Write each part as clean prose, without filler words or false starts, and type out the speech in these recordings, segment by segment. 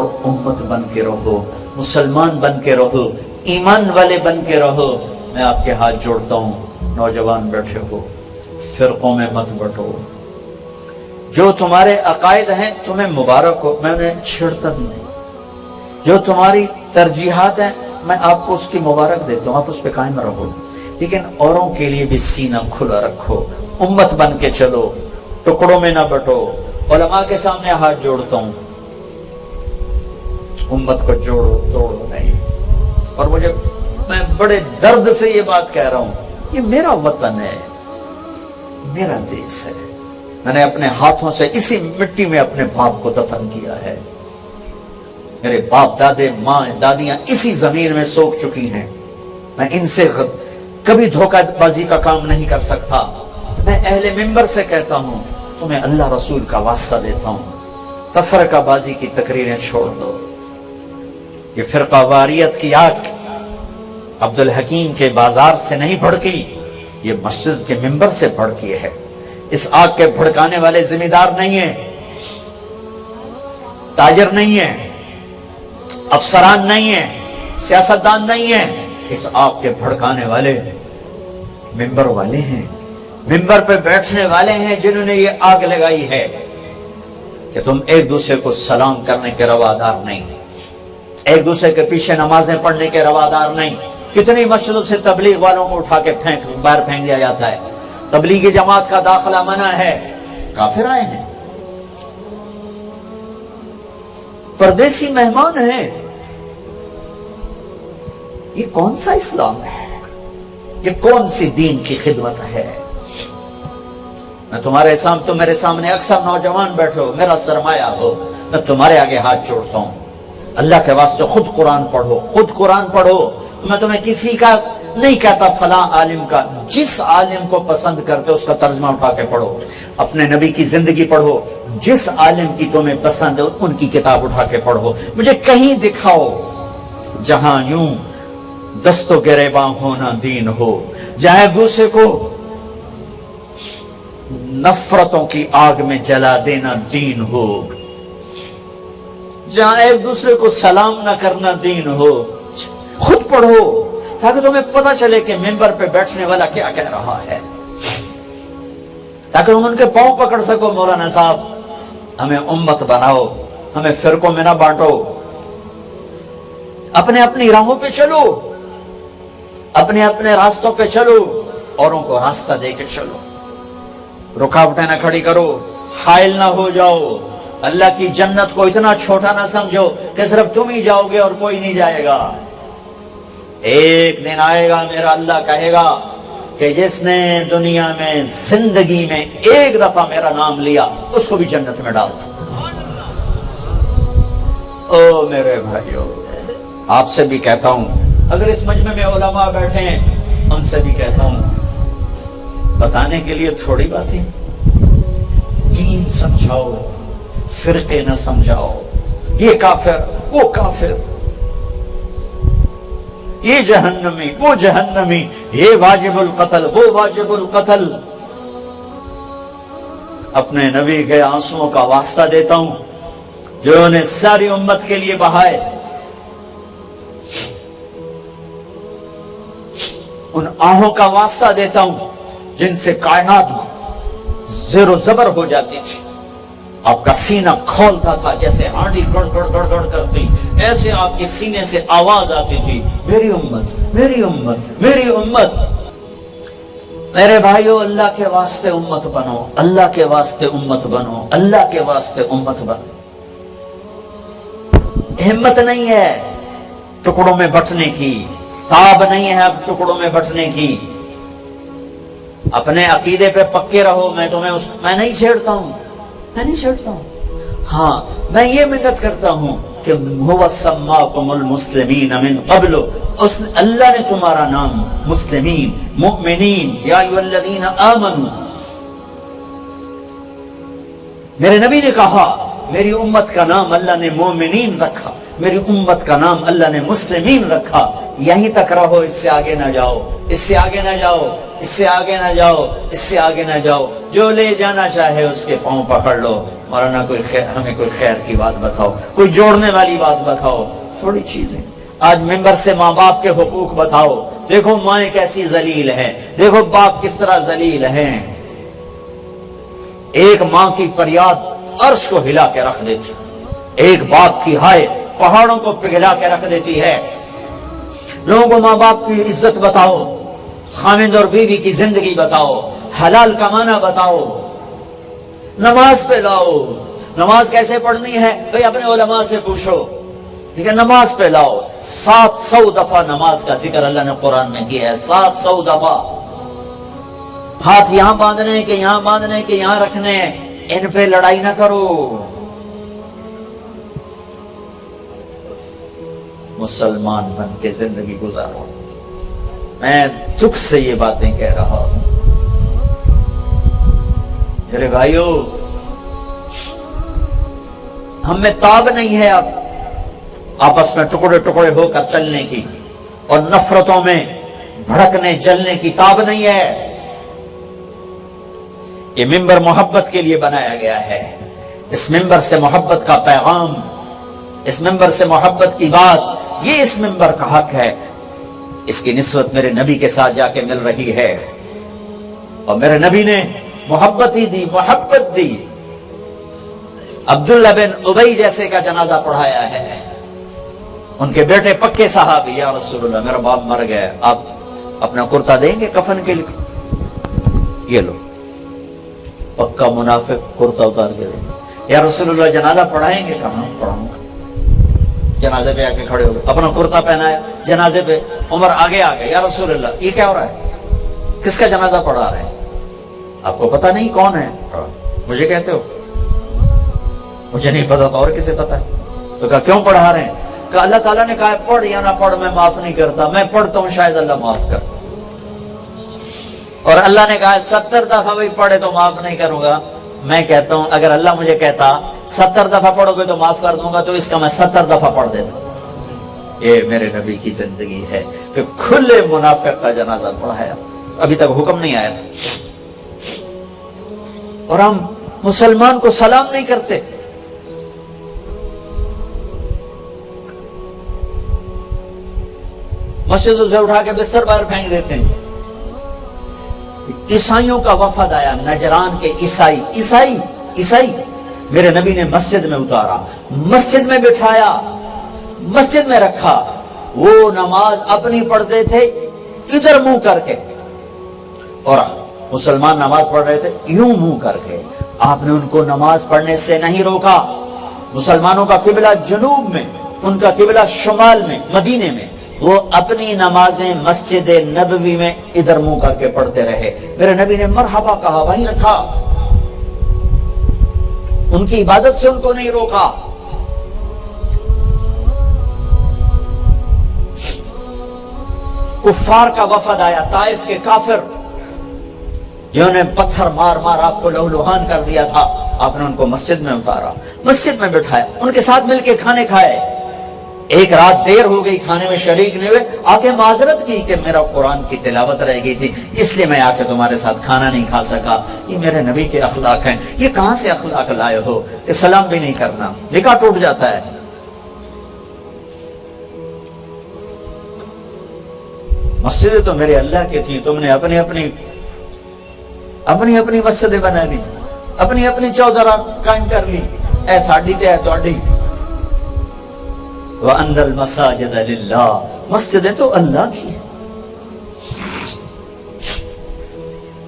اور امت بن کے رہو، مسلمان بن کے رہو، ایمان والے بن کے رہو۔ میں آپ کے ہاتھ جوڑتا ہوں، نوجوان بیٹھے ہو، فرقوں میں مت بٹو۔ جو تمہارے عقائد ہیں تمہیں مبارک ہو، میں انہیں چھڑتا بھی نہیں۔ جو تمہاری ترجیحات ہیں میں آپ کو اس کی مبارک دیتا ہوں، آپ اس پہ قائم رہو، لیکن اوروں کے لیے بھی سینہ کھلا رکھو، امت بن کے چلو، ٹکڑوں میں نہ بٹو۔ علماء کے سامنے ہاتھ جوڑتا ہوں، امت کو جوڑو توڑو نہیں۔ اور میں بڑے درد سے یہ بات کہہ رہا ہوں، یہ میرا وطن ہے، میرا دیس ہے، میں نے اپنے ہاتھوں سے اسی مٹی میں اپنے باپ کو دفن کیا ہے، میرے باپ دادے ماں دادیاں اسی زمین میں سوکھ چکی ہیں، میں ان سے کبھی دھوکہ بازی کا کام نہیں کر سکتا۔ میں اہل منبر سے کہتا ہوں، تمہیں اللہ رسول کا واسطہ دیتا ہوں، تفرقہ بازی کی تقریریں چھوڑ دو۔ یہ فرقہ واریت کی آگ عبدالحکیم کے بازار سے نہیں بھڑکی، یہ مسجد کے منبر سے بھڑکی ہے۔ اس آگ کے بھڑکانے والے ذمہ دار نہیں ہیں، تاجر نہیں ہیں، افسران نہیں ہیں، سیاستدان نہیں ہیں، اس آگ کے بھڑکانے والے منبر والے ہیں، منبر پہ بیٹھنے والے ہیں جنہوں نے یہ آگ لگائی ہے کہ تم ایک دوسرے کو سلام کرنے کے روادار نہیں، ایک دوسرے کے پیچھے نمازیں پڑھنے کے روادار نہیں۔ کتنی مسجدوں سے تبلیغ والوں کو اٹھا کے باہر پھینک دیا جاتا ہے، تبلیغی جماعت کا داخلہ منع ہے، کافر آئے ہیں، پردیسی مہمان ہیں۔ یہ کون سا اسلام ہے؟ یہ کون سی دین کی خدمت ہے؟ میں تمہارے سامنے، تو میرے سامنے اکثر نوجوان بیٹھے ہو، میرا سرمایہ ہو، میں تمہارے آگے ہاتھ جوڑتا ہوں، اللہ کے واسطے خود قرآن پڑھو، خود قرآن پڑھو۔ میں تمہیں کسی کا نہیں کہتا فلاں عالم کا، جس عالم کو پسند کرتے اس کا ترجمہ اٹھا کے پڑھو، اپنے نبی کی زندگی پڑھو، جس عالم کی تمہیں پسند ہے ان کی کتاب اٹھا کے پڑھو۔ مجھے کہیں دکھاؤ جہاں یوں دست و گریباں ہونا دین ہو، جہاں ایک دوسرے کو نفرتوں کی آگ میں جلا دینا دین ہو، جہاں ایک دوسرے کو سلام نہ کرنا دین ہو۔ خود پڑھو تاکہ تمہیں پتہ چلے کہ منبر پہ بیٹھنے والا کیا کہہ رہا ہے، تاکہ تم ان کے پاؤں پکڑ سکو۔ مولانا صاحب ہمیں امت بناؤ، ہمیں فرقوں میں نہ بانٹو، اپنے اپنی راہوں پہ چلو، اپنے اپنے راستوں پہ چلو، اوروں کو راستہ دے کے چلو، رکاوٹیں نہ کھڑی کرو، حائل نہ ہو جاؤ۔ اللہ کی جنت کو اتنا چھوٹا نہ سمجھو کہ صرف تم ہی جاؤ گے اور کوئی نہیں جائے گا۔ ایک دن آئے گا میرا اللہ کہے گا کہ جس نے دنیا میں زندگی میں ایک دفعہ میرا نام لیا اس کو بھی جنت میں ڈال دو۔ او میرے بھائیو، آپ سے بھی کہتا ہوں، اگر اس مجمع میں علماء بیٹھے ہیں ان سے بھی کہتا ہوں، بتانے کے لیے تھوڑی باتیں، دین سمجھاؤ، فرقے نہ سمجھاؤ، یہ کافر وہ کافر، یہ جہنمی وہ جہنمی، یہ واجب القتل وہ واجب القتل۔ اپنے نبی کے آنسوؤں کا واسطہ دیتا ہوں جو انہوں نے ساری امت کے لیے بہائے، ان آہوں کا واسطہ دیتا ہوں جن سے کائنات زیر و زبر ہو جاتی تھی، آپ کا سینہ کھولتا تھا جیسے ہانڈی گڑ گڑ گڑ گڑ کرتی، ایسے آپ کے سینے سے آواز آتی تھی، میری امت میری امت میری امت۔ میرے بھائیو، اللہ کے واسطے امت بنو، اللہ کے واسطے امت بنو، اللہ کے واسطے امت بنو۔ ہمت نہیں ہے ٹکڑوں میں بٹنے کی، تاب نہیں ہے اب ٹکڑوں میں بٹنے کی۔ اپنے عقیدے پہ پکے رہو، میں نہیں چھیڑتا ہوں، میں نہیں چھیڑتا ہوں۔ ہاں میں یہ منت کرتا ہوں کہ هو سماکم المسلمین من قبل، اللہ نے تمہارا نام مسلمین مؤمنین یا ایھا الذین آمنوا، میرے نبی نے کہا میری امت کا نام اللہ نے مومنین رکھا، میری امت کا نام اللہ نے مسلمین رکھا۔ یہیں تک رہو، اس سے آگے نہ جاؤ، اس سے آگے نہ جاؤ۔ اس سے آگے نہ جاؤ، اس سے آگے نہ جاؤ، جو لے جانا چاہے اس کے پاؤں پکڑ لو، مولانا ہمیں کوئی خیر کی بات بتاؤ، کوئی جوڑنے والی بات بتاؤ، تھوڑی چیزیں۔ آج ممبر سے ماں باپ کے حقوق بتاؤ، دیکھو مائیں کیسی ذلیل ہیں، دیکھو باپ کس طرح ذلیل ہیں۔ ایک ماں کی فریاد عرش کو ہلا کے رکھ دیتی، ایک باپ کی ہائے پہاڑوں کو پگھلا کے رکھ دیتی ہے۔ لوگوں کو ماں باپ کی عزت بتاؤ، خاوند اور بیوی کی زندگی بتاؤ، حلال کمانا بتاؤ، نماز پہ لاؤ۔ نماز کیسے پڑھنی ہے بھئی اپنے علماء سے پوچھو، ٹھیک ہے؟ نماز پہ لاؤ۔ 700 دفعہ نماز کا ذکر اللہ نے قرآن میں کیا ہے، 700 دفعہ۔ ہاتھ یہاں باندھنے کے یہاں باندھنے کے یہاں رکھنے، ان پہ لڑائی نہ کرو۔ مسلمان بن کے زندگی گزارو۔ میں دکھ سے یہ باتیں کہہ رہا ہوں میرے بھائیو، ہم میں تاب نہیں ہے اب آپس میں ٹکڑے ٹکڑے ہو کر چلنے کی، اور نفرتوں میں بھڑکنے جلنے کی تاب نہیں ہے۔ یہ ممبر محبت کے لیے بنایا گیا ہے، اس ممبر سے محبت کا پیغام، اس ممبر سے محبت کی بات، یہ اس ممبر کا حق ہے۔ اس کی نسبت میرے نبی کے ساتھ جا کے مل رہی ہے، اور میرے نبی نے محبت ہی دی، محبت دی۔ عبداللہ بن ابی جیسے کا جنازہ پڑھایا ہے، ان کے بیٹے پکے صحابی، یا رسول اللہ میرا باپ مر گیا، آپ اپنا کرتا دیں گے کفن کے لیے؟ یہ لو، پکا منافق کرتا اتار کے دیں گے۔ یا رسول اللہ جنازہ پڑھائیں گے؟ کہاں پڑھاؤں گا۔ جنازے پہ آ کے کھڑے ہو گئے، اپنا کرتا پہنایا، جنازے پہ عمر آگے آ گئے، یا رسول اللہ یہ کیا ہو رہا ہے؟ کس کا جنازہ پڑھا رہے ہیں؟ آپ کو پتہ نہیں کون ہے؟ مجھے کہتے ہو؟ مجھے نہیں پتا تو اور کسے پتا ہے؟ تو کہا کیوں پڑھا رہے ہیں؟ کہا اللہ تعالیٰ نے کہا پڑھ یا نہ پڑھ میں معاف نہیں کرتا، میں پڑھتا ہوں شاید اللہ معاف کرتا، اور اللہ نے کہا 70 دفعہ بھی پڑھے تو معاف نہیں کروں گا۔ میں کہتا ہوں اگر اللہ مجھے کہتا 70 دفعہ پڑھو گے تو معاف کر دوں گا، تو اس کا میں 70 دفعہ پڑھ دیتا۔ یہ میرے نبی کی زندگی ہے کہ کھلے منافق کا جنازہ پڑھایا، ابھی تک حکم نہیں آیا تھا، اور ہم مسلمان کو سلام نہیں کرتے۔ مسجدوں سے اٹھا کے بستر باہر پھینک دیتے ہیں۔ عیسائیوں کا وفد آیا، نجران کے عیسائی میرے نبی نے مسجد میں اتارا، مسجد میں بٹھایا، مسجد میں رکھا۔ وہ نماز اپنی پڑھتے تھے ادھر منہ کر کے، اور مسلمان نماز پڑھ رہے تھے یوں منہ کر کے۔ آپ نے ان کو نماز پڑھنے سے نہیں روکا۔ مسلمانوں کا قبلہ جنوب میں، ان کا قبلہ شمال میں، مدینے میں، وہ اپنی نمازیں مسجد نبوی میں ادھر منہ کر کے پڑھتے رہے۔ میرے نبی نے مرحبا کہا، وہیں رکھا، ان کی عبادت سے ان کو نہیں روکا۔ کفار کا وفد آیا، طائف کے کافر جنہوں نے پتھر مار مار آپ کو لہولہان کر دیا تھا، آپ نے ان کو مسجد میں اتارا، مسجد میں بٹھایا، ان کے ساتھ مل کے کھانے کھائے۔ ایک رات دیر ہو گئی، کھانے میں شریک نہیں ہوئے، آگے معذرت کی کہ میرا قرآن کی تلاوت رہ گئی تھی، اس لیے میں آ کے تمہارے ساتھ کھانا نہیں کھا سکا۔ یہ میرے نبی کے اخلاق ہیں۔ یہ کہاں سے اخلاق لائے ہو کہ سلام بھی نہیں کرنا؟ نکاح ٹوٹ جاتا ہے۔ مسجدیں تو میرے اللہ کی تھی، تم نے اپنی اپنی مسجدیں بنا لی، اپنی چودرہ قائم کر لی، اے ساڈی تے اے تہاڈی۔ وَأَنَّ الْمَسَاجِدَ لِلَّهِ، مسجدیں تو اللہ کی ہیں۔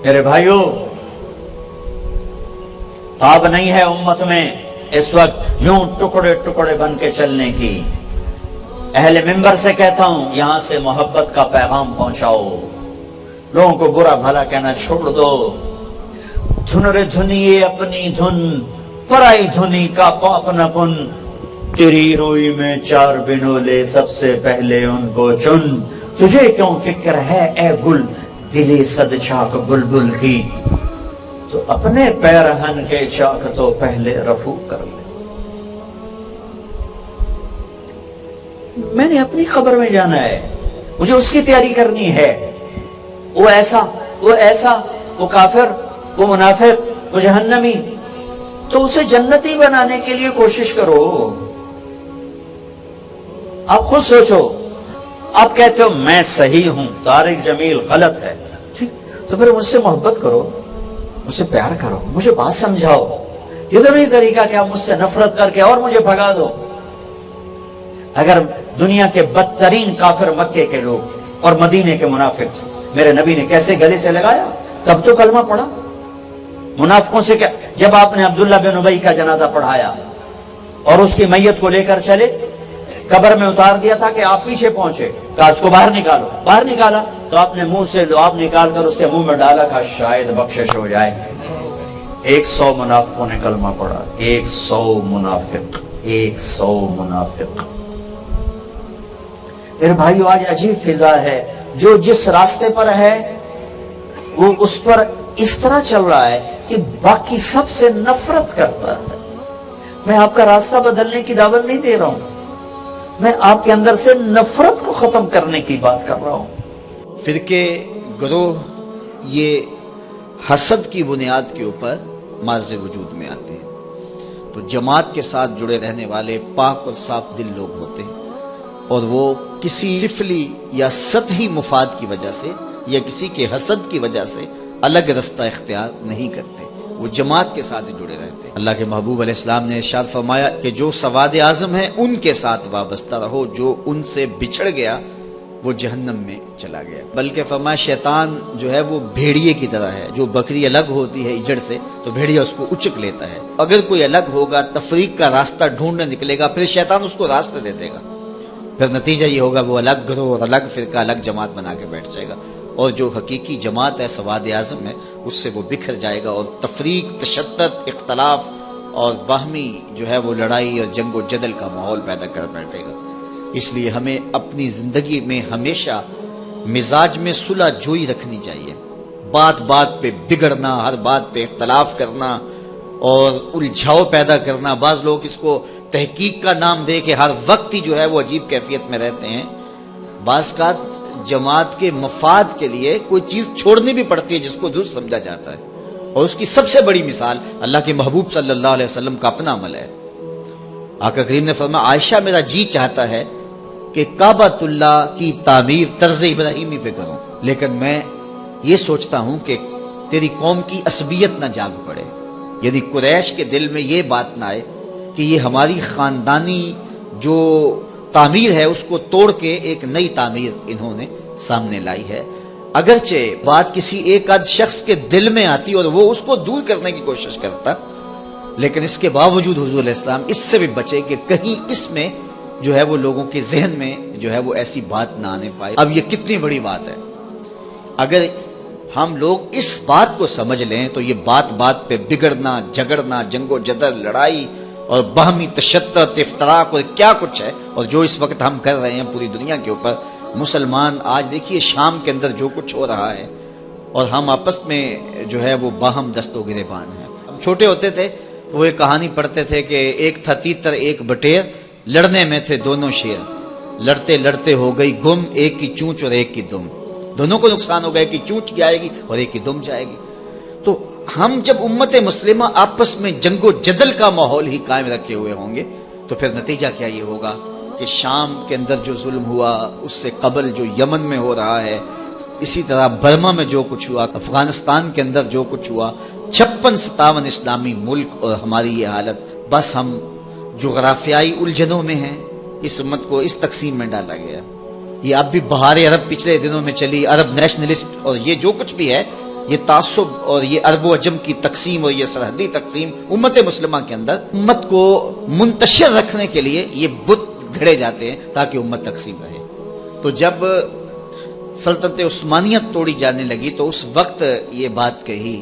میرے بھائیو، تاب نہیں ہے امت میں اس وقت یوں ٹکڑے ٹکڑے بن کے چلنے کی۔ اہل منبر سے کہتا ہوں، یہاں سے محبت کا پیغام پہنچاؤ، لوگوں کو برا بھلا کہنا چھوڑ دو۔ دھن رے دھنیے اپنی دھن، پرائی دھنی کا اپنا پن، تیری روئی میں 4 بنولے سب سے پہلے ان کو چن۔ تجھے کیوں فکر ہے اے گل دلی صد چاک بلبل کی، تو اپنے پیرہن کے چاک تو پہلے رفو کر لے۔ میں نے اپنی خبر میں جانا ہے، مجھے اس کی تیاری کرنی ہے۔ وہ ایسا وہ ایسا، وہ کافر، وہ منافق، وہ جہنمی، تو اسے جنتی بنانے کے لیے کوشش کرو۔ آپ خود سوچو، آپ کہتے ہو میں صحیح ہوں، طارق جمیل غلط ہے، تو پھر مجھ سے محبت کرو، مجھ سے پیار کرو، مجھے بات سمجھاؤ۔ یہ تو نہیں طریقہ کہ آپ مجھ سے نفرت کر کے اور مجھے بھگا دو۔ اگر دنیا کے بدترین کافر مکے کے لوگ اور مدینے کے منافق میرے نبی نے کیسے گلے سے لگایا، تب تو کلمہ پڑھا۔ منافقوں سے کیا، جب آپ نے عبداللہ بن ابی کا جنازہ پڑھایا اور اس کی میت کو لے کر چلے، قبر میں اتار دیا تھا کہ آپ پیچھے پہنچے، کہا اس کو باہر نکالو، باہر نکالا تو آپ نے منہ سے لعاب نکال کر اس کے منہ میں ڈالا، کہا شاید بخشش ہو جائے۔ 100 منافقوں نے کلمہ پڑھا، 100 منافق، 100 منافق۔ میرے بھائیو، آج عجیب فضا ہے، جو جس راستے پر ہے وہ اس پر اس طرح چل رہا ہے کہ باقی سب سے نفرت کرتا ہے۔ میں آپ کا راستہ بدلنے کی دعوت نہیں دے رہا ہوں، میں آپ کے اندر سے نفرت کو ختم کرنے کی بات کر رہا ہوں۔ فرقے، گروہ یہ حسد کی بنیاد کے اوپر مارز وجود میں آتے ہیں، تو جماعت کے ساتھ جڑے رہنے والے پاک اور صاف دل لوگ ہوتے ہیں، اور وہ کسی سفلی یا سطحی مفاد کی وجہ سے یا کسی کے حسد کی وجہ سے الگ رستہ اختیار نہیں کرتے، وہ جماعت کے ساتھ جڑے رہتے ہیں۔ اللہ کے محبوب علیہ السلام نے ارشاد فرمایا کہ جو سواد اعظم ہے ان کے ساتھ وابستہ رہو، جو ان سے بچھڑ گیا وہ جہنم میں چلا گیا۔ بلکہ فرمایا شیطان جو ہے وہ بھیڑیے کی طرح ہے، جو بکری الگ ہوتی ہے اجڑ سے تو بھیڑیا اس کو اچک لیتا ہے، اگر کوئی الگ ہوگا تفریق کا راستہ ڈھونڈنے نکلے گا، پھر شیطان اس کو راستہ دے دے گا، پھر نتیجہ یہ ہوگا وہ الگ گروہ اور الگ فرقہ، الگ جماعت بنا کے بیٹھ جائے گا، اور جو حقیقی جماعت ہے سواد اعظم ہے اس سے وہ بکھر جائے گا، اور تفریق، تشدد، اختلاف اور باہمی جو ہے وہ لڑائی اور جنگ و جدل کا ماحول پیدا کر بیٹھے گا۔ اس لیے ہمیں اپنی زندگی میں ہمیشہ مزاج میں صلح جوئی رکھنی چاہیے، بات بات پہ بگڑنا، ہر بات پہ اختلاف کرنا اور الجھاؤ پیدا کرنا، بعض لوگ اس کو تحقیق کا نام دے کہ ہر وقت ہی جو ہے وہ عجیب کیفیت میں رہتے ہیں۔ بعض کا جماعت کے مفاد کے لیے کوئی چیز چھوڑنی بھی پڑتی ہے جس کو درست سمجھا جاتا ہے، اور اس کی سب سے بڑی مثال اللہ کے محبوب صلی اللہ علیہ وسلم کا اپنا عمل ہے۔ آقا کریم نے فرمایا عائشہ میرا جی چاہتا ہے کہ کعبۃ اللہ کی تعمیر طرز ابراہیمی پہ کروں، لیکن میں یہ سوچتا ہوں کہ تیری قوم کی عصبیت نہ جاگ پڑے، یعنی قریش کے دل میں یہ بات نہ آئے کہ یہ ہماری خاندانی جو تعمیر ہے اس کو توڑ کے ایک نئی تعمیر انہوں نے سامنے لائی ہے۔ اگرچہ بات کسی ایک آدھ شخص کے دل میں آتی اور وہ اس کو دور کرنے کی کوشش کرتا، لیکن اس کے باوجود حضور علیہ السلام اس سے بھی بچے کہ کہیں اس میں جو ہے وہ لوگوں کے ذہن میں جو ہے وہ ایسی بات نہ آنے پائے۔ اب یہ کتنی بڑی بات ہے، اگر ہم لوگ اس بات کو سمجھ لیں تو یہ بات بات پہ بگڑنا، جھگڑنا، جنگ و جدل، لڑائی اور باہمی تشدد، افتراق اور کیا کچھ ہے، اور جو اس وقت ہم کر رہے ہیں پوری دنیا کے اوپر، مسلمان آج دیکھیے شام کے اندر جو کچھ ہو رہا ہے، اور ہم آپس میں جو ہے وہ باہم دست و گریبان ہیں۔ ہم چھوٹے ہوتے تھے تو وہ ایک کہانی پڑھتے تھے کہ ایک تھا تیتر ایک بٹیر، لڑنے میں تھے دونوں شیر، لڑتے لڑتے ہو گئی گم، ایک کی چونچ اور ایک کی دم، دونوں کو نقصان ہو گیا، ایک کی چونچ جائے گی اور ایک کی دم جائے گی۔ تو ہم جب امت مسلمہ آپس میں جنگ و جدل کا ماحول ہی قائم رکھے ہوئے ہوں گے تو پھر نتیجہ کیا یہ ہوگا کہ شام کے اندر جو ظلم ہوا، اس سے قبل جو یمن میں ہو رہا ہے، اسی طرح برما میں جو کچھ ہوا، افغانستان کے اندر جو کچھ ہوا، 56-57 اسلامی ملک اور ہماری یہ حالت، بس ہم جغرافیائی الجھنوں میں ہیں، اس امت کو اس تقسیم میں ڈالا گیا۔ یہ اب بھی بہار عرب پچھلے دنوں میں چلی، عرب نیشنلسٹ اور یہ جو کچھ بھی ہے، یہ تعصب اور یہ عرب و عجم کی تقسیم اور یہ سرحدی تقسیم امت مسلمہ کے اندر امت کو منتشر رکھنے کے لیے یہ بت گھڑے جاتے ہیں تاکہ امت تقسیم رہے۔ تو جب سلطنت عثمانیت توڑی جانے لگی تو اس وقت یہ بات کہی،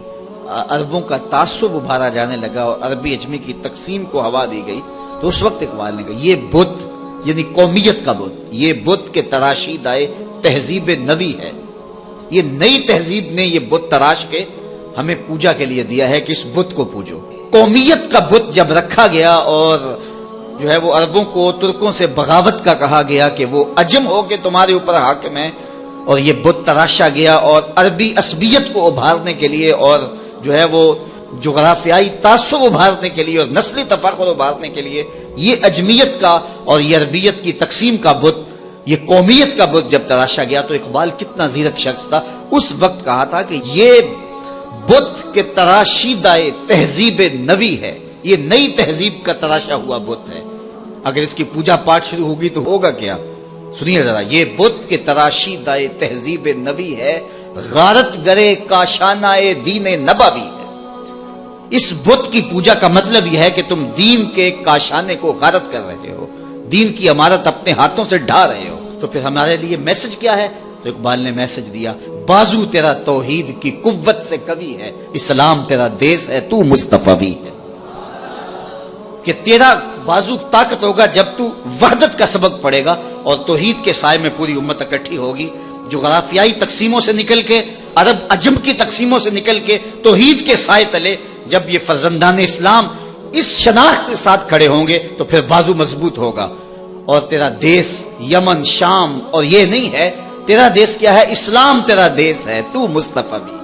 عربوں کا تعصب ابھارا جانے لگا اور عربی اجمی کی تقسیم کو ہوا دی گئی، تو اس وقت اقبال نے کہا یہ بت یعنی قومیت کا بت، یہ بت کے تراشید آئے تہذیب نوی ہے، یہ نئی تہذیب نے یہ بت تراش کے ہمیں پوجا کے لیے دیا ہے کہ اس بت کو پوجو۔ قومیت کا بت جب رکھا گیا اور جو ہے وہ عربوں کو ترکوں سے بغاوت کا کہا گیا کہ وہ عجم ہو کے تمہارے اوپر حاکم ہے، اور یہ بت تراشا گیا، اور عربی عصبیت کو ابھارنے کے لیے اور جو ہے وہ جغرافیائی تعصب ابھارنے کے لیے اور نسلی تفاخر ابھارنے کے لیے یہ عجمیت کا اور یہ عربیت کی تقسیم کا بت، یہ قومیت کا بت جب تراشا گیا تو اقبال کتنا زیرک شخص تھا، اس وقت کہا تھا کہ یہ بت کے تراشیدہ تہذیب نوی ہے، یہ نئی تہذیب کا تراشا ہوا بت ہے، اگر اس کی پوجا پاٹ شروع ہوگی تو ہوگا کیا؟ سنیے ذرا، یہ بت کے تراشیدہ تہذیب نوی ہے، غارت گرے کاشانہ دین نبوی ہے۔ اس بت کی پوجا کا مطلب یہ ہے کہ تم دین کے کاشانے کو غارت کر رہے ہو، دین کی عمارت اپنے ہاتھوں سے ڈھا رہے ہو۔ تو پھر ہمارے لیے میسج کیا ہے؟ تو اقبال نے میسج دیا، بازو تیرا توحید کی قوت سے قوی ہے، اسلام تیرا دیس ہے، تو مصطفی ہے۔ کہ تیرا بازو طاقت ہوگا جب تو وحدت کا سبق پڑھے گا اور توحید کے سائے میں پوری امت اکٹھی ہوگی، جغرافیائی تقسیموں سے نکل کے، عرب عجم کی تقسیموں سے نکل کے توحید کے سائے تلے جب یہ فرزندان اسلام اس شناخت کے ساتھ کھڑے ہوں گے تو پھر بازو مضبوط ہوگا۔ اور تیرا دیس یمن، شام اور یہ نہیں ہے، تیرا دیس کیا ہے؟ اسلام تیرا دیس ہے، تو مصطفی۔